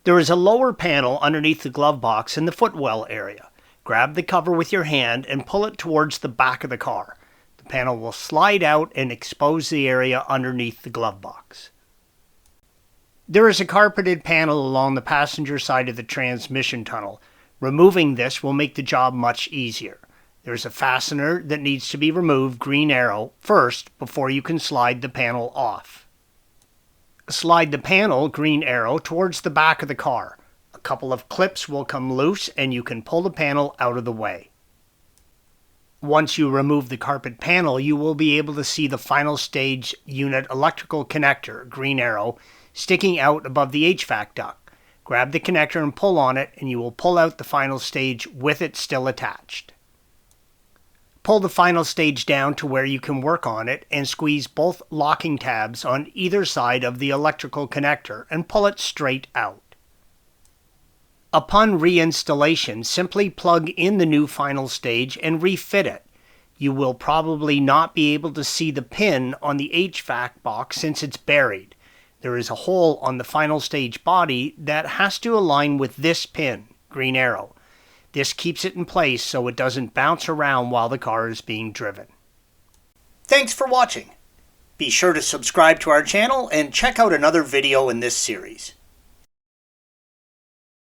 There is a lower panel underneath the glove box in the footwell area. Grab the cover with your hand and pull it towards the back of the car. The panel will slide out and expose the area underneath the glove box. There is a carpeted panel along the passenger side of the transmission tunnel. Removing this will make the job much easier. There is a fastener that needs to be removed, green arrow, first before you can slide the panel off. Slide the panel, green arrow, towards the back of the car. A couple of clips will come loose and you can pull the panel out of the way. Once you remove the carpet panel, you will be able to see the final stage unit electrical connector, green arrow, sticking out above the HVAC duct. Grab the connector and pull on it and you will pull out the final stage with it still attached. Pull the final stage down to where you can work on it and squeeze both locking tabs on either side of the electrical connector and pull it straight out. Upon reinstallation, simply plug in the new final stage and refit it. You will probably not be able to see the pin on the HVAC box since it's buried. There is a hole on the final stage body that has to align with this pin, green arrow. This keeps it in place so it doesn't bounce around while the car is being driven. Thanks for watching. Be sure to subscribe to our channel and check out another video in this series.